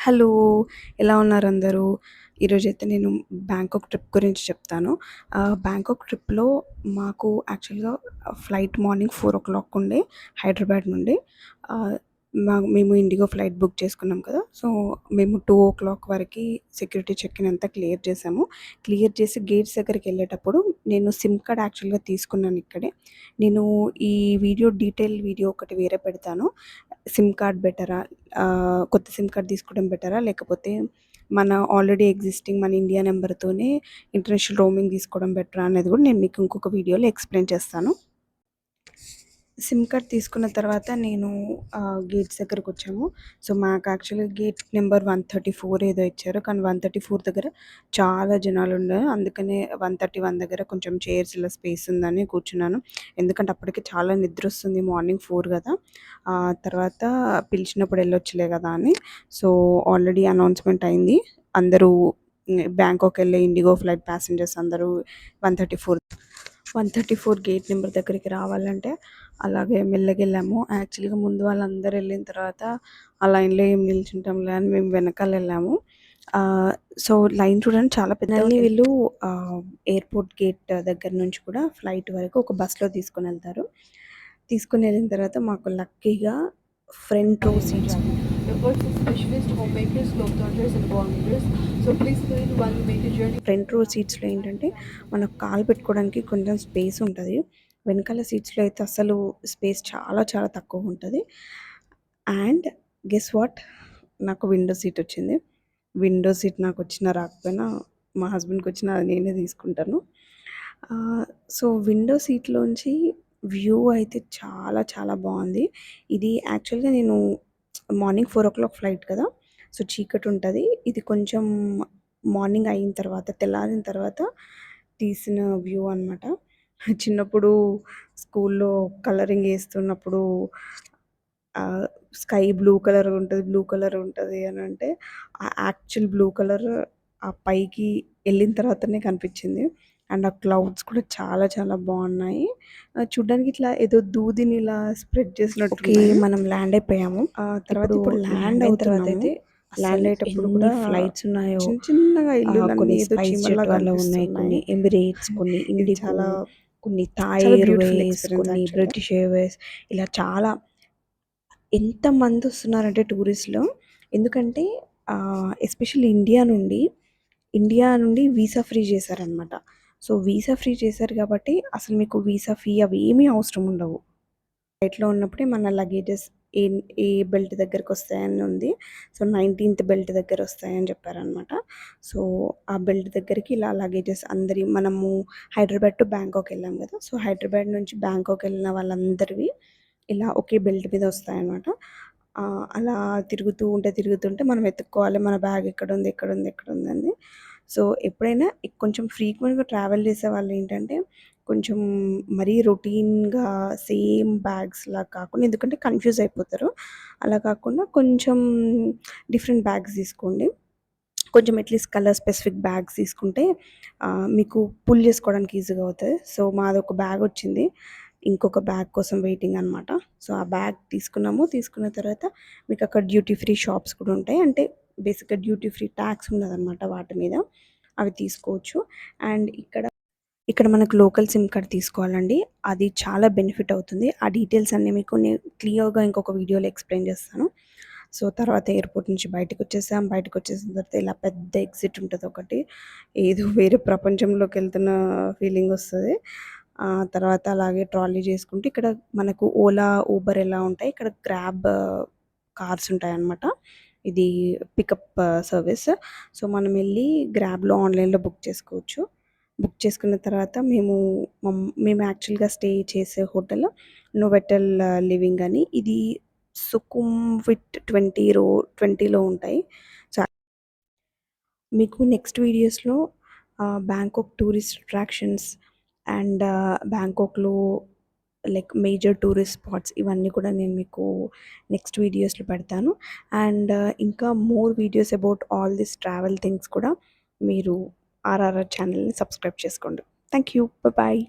Hello! ఎలా ఉన్నారు అందరూ? ఈరోజైతే నేను బ్యాంకాక్ ట్రిప్ గురించి చెప్తాను. బ్యాంకాక్ ట్రిప్‌లో మాకు యాక్చువల్‌గా ఫ్లైట్ మార్నింగ్ 4:00 ఉండే హైదరాబాద్ నుండి. ఆహ్, మేము ఇండిగో ఫ్లైట్ బుక్ చేసుకున్నాం కదా! సో, మేము 2:00 వరకి సెక్యూరిటీ చెక్-ఇన్ అంతా క్లియర్ చేసాము. క్లియర్ చేసి గేట్స్ దగ్గరికెళ్ళేటప్పుడు నేను సిమ్ కార్డ్ యాక్చువల్‌గా తీసుకున్నాను ఇక్కడే. నేను ఈ డీటెయిల్ వీడియో ఒకటి వేరే పెడతాను. సిమ్ కార్డ్ బెటరా? కొత్త సిమ్ కార్డ్ తీసుకోవడం బెటరా? లేకపోతే మన ఆల్రెడీ ఎగ్జిస్టింగ్ మన ఇండియా నెంబర్‌తోనే ఇంటర్నేషనల్ రోమింగ్ తీసుకోవడం బెటరా అనేది కూడా నేను మీకు ఇంకొక వీడియోలో ఎక్స్‌ప్లెయిన్ చేస్తాను. సిమ్ కార్డ్ తీసుకున్న తర్వాత నేను గేట్స్ దగ్గరకొచ్చాము. సో, మాకు యాక్చువల్‌గా గేట్ నెంబర్ 134 ఏదో ఇచ్చారు. కానీ 134 దగ్గర చాలా జనాలుండే. అందుకనే 131 దగ్గర కొంచెం చైర్స్ ఇలా స్పేస్ ఉందని కూర్చున్నాను. ఎందుకంటే అప్పటికి చాలా నిద్రొస్తుంది. మార్నింగ్ 4 గదా! తర్వాత పిలిచినప్పుడు ఎళ్ళొచ్చులే గదా అని. సో, ఆల్రెడీ అనౌన్స్‌మెంట్ అయింది. అందరూ బ్యాంకాక్ ఎళ్ళే ఇండిగో ఫ్లైట్ ప్యాసింజర్స్ అందరూ 134 గేట్ నెంబర్ దగ్గరికి రావాలంటే అలాగే మెల్లగెళ్ళాము. యాక్చువల్‌గా ముందు వాళ్ళందరూ ఎళ్ళిన తర్వాత ఆ లైన్‌లో ఏం నిల్చుంటాంలే అని మేము వెనకాలెళ్ళాము. సో, లైన్ చూడండి చాలా పెద్దగా. వీళ్ళు ఎయిర్‌పోర్ట్ గేట్ దగ్గర నుంచి కూడా ఫ్లైట్ వరకు ఒక బస్‌లో తీసుకొనెళ్తారు. తీసుకొనెళ్ళిన తర్వాత మాకు లక్కీగా ఫ్రంట్ రో seats. Your coach is specialist homemakers, globetrotters and ball makers. So please clean while you make your journey. Front row సీట్స్‌లో ఏంటంటే మనకు కాలు పెట్టుకోవడానికి కొంచెం స్పేస్ ఉంటది. వెనకాల సీట్స్‌లో అయితే అసలు స్పేస్ చాలా చాలా తక్కువుంటది. And guess what? నాకు విండో సీట్ వచ్చింది. విండో సీట్ నాకొచ్చినా రాకపోయినా మా హస్బెండ్‌కొచ్చినా అది నేనే తీసుకుంటాను. సో, విండో సీట్‌లోంచి వ్యూ అయితే చాలా చాలా బావుంది. ఇది యాక్చువల్‌గా నేను మార్నింగ్ 4:00 ఫ్లైట్ కదా! సో, చీకటుంటది. ఇది కొంచెం మార్నింగ్ అయిన తర్వాత, తెల్లారిన తర్వాత తీసిన వ్యూ అనమాట. చిన్నప్పుడు స్కూల్లో కలరింగ్ ఏస్తున్నప్పుడు ఆహ్, స్కై బ్లూ కలర్ ఉంటది అనంటే, ఆ యాక్చువల్ బ్లూ కలర్ ఆ పైకి ఎళ్ళిన తర్వాతనే కనిపిచ్చింది. అండ్ ఆ క్లౌడ్స్ కూడా చాలా చాలా బావున్నాయి. చూడ్డానికి ఇట్లా ఏదో దూదిని ఇలా స్ప్రెడ్ చేసినట్టున్నాయి. మనం ల్యాండ్ అయిపోయాము. తర్వాత ఇప్పుడు ల్యాండ్ అయిన తర్వాత అయితే ల్యాండ్ అయ్యేటప్పుడు కూడా ఫ్లైట్స్ ఉన్నాయో, చిన్న చిన్నగా ఇల్లులన్నీ ఏదో చీమల్లాగా అలా ఉన్నాయి. కొన్ని ఎమిరేట్స్, కొన్ని ఇండిగో, చాలా కొన్ని థాయ్ చాలా బ్యూటిఫుల్ ఎయిర్వేస్, ఎక్స్‌పీరియన్స్ కొన్ని యాక్చువల్‌గా. బ్రిటిష్ ఎయిర్వేస్, ఇలా చాలా ఎంతమందొస్తున్నారంటే టూరిస్టులు. ఎందుకంటే ఎస్పెషల్లీ ఇండియా నుండి వీసా ఫ్రీ చేశారనమాట. సో, వీసా ఫ్రీ చేశారు కాబట్టి అసలు మీకు వీసా ఫీ అవి ఏమీ అవసరం ఉండవు. ఫ్లైట్‌లో ఉన్నప్పుడే మన లగేజెస్ ఏ బెల్ట్ దగ్గరకొస్తాయని ఉంది. సో, 19థ్ బెల్ట్ దగ్గరొస్తాయని చెప్పారనమాట. సో, ఆ బెల్ట్ దగ్గరికి ఇలా లగేజెస్ మనము హైదరాబాద్ టు బ్యాంకాక్ ఎళ్ళాం గదా! సో, హైదరాబాద్ నుంచి బ్యాంకాక్ ఎళ్ళిన వాళ్ళందరివి ఇలా ఒకే బెల్ట్ మీద వస్తాయనమాట. అలా తిరుగుతుంటే మనం వెతుక్కోవాలి మన బ్యాగ్ ఎక్కడుందని. సో, ఎప్పుడైనా కొంచెం ఫ్రీక్వెంట్‌గా ట్రావెల్ చేసేవాళ్ళేంటంటే కొంచెం మరీ రొటీన్‌గా సేమ్ బ్యాగ్స్‌లా కాకుండా, ఎందుకంటే కన్‌ఫ్యూజ్ అయిపోతారు. అలా కాకుండా కొంచెం డిఫరెంట్ బ్యాగ్స్ తీసుకోండి. కొంచెం అట్‌లీస్ట్ కలర్ స్పెసిఫిక్ బ్యాగ్స్ తీసుకుంటే మీకు పుల్ చేసుకోవడానికి ఈజీగా అవుతది. సో, మాదొక బ్యాగొచ్చింది. ఇంకొక బ్యాగ్ కోసం వెయిటింగ్ అనమాట. సో, ఆ బ్యాగ్ తీసుకున్నాము. తీసుకున్న తర్వాత మీకక్కడ డ్యూటీ ఫ్రీ షాప్స్ కూడా ఉంటాయి. అంటే బేసిక్‌గా డ్యూటీ ఫ్రీ టాక్స్ ఉండదనమాట వాటి మీద. అవి తీసుకోవచ్చు. అండ్ ఇక్కడ మనకు లోకల్ సిమ్ కార్డ్ తీసుకోవాలండి. అది చాలా బెనిఫిట్ అవుతుంది. ఆ డీటెయిల్స్ అన్నీ మీకు నేను క్లియర్‌గా ఇంకొక వీడియోలో ఎక్స్‌ప్లెయిన్ చేస్తాను. సో, తర్వాత ఎయిర్‌పోర్ట్ నుంచి బయటకొచ్చేసాం. బయటకొచ్చేసిన తర్వాత ఇలా పెద్ద ఎగ్జిట్ ఉంటదొకటి. ఏదో వేరే ప్రపంచంలోకెళ్తున్న ఫీలింగొస్తది. తర్వాత అలాగే ట్రాలీ చేసుకుంటూ ఇక్కడ మనకు ఓలా, ఊబర్ ఎలా ఉంటాయి, ఇక్కడ గ్రాబ్ కార్స్ ఉంటాయన్నమాట. ఇది పికప్ సర్వీస్. సో, మనమెళ్లి గ్రాబ్‌లో ఆన్‌లైన్‌లో బుక్ చేసుకోవచ్చు. బుక్ చేసుకున్న తర్వాత మేము యాక్చువల్‌గా స్టే చేసే హోటల్ నోవోటెల్ లివింగ్ అని. ఇది సుఖుమ్విట్ 20లో ఉంటాయి. సో, మీకు నెక్స్ట్ వీడియోస్‌లో బ్యాంకాక్ టూరిస్ట్ అట్రాక్షన్స్ అండ్ బ్యాంకాక్‌లో లైక్ మేజర్ టూరిస్ట్ స్పాట్స్ ఇవన్నీ కూడా నేను మీకు నెక్స్ట్ వీడియోస్‌లో పెడతాను. అండ్ ఇంకా more videos about all this travel things కూడా మీరు ఆర్ఆర్ఆర్ ఛానల్‌ని సబ్స్క్రైబ్ చేసుకోండి. Thank you. బాయ్.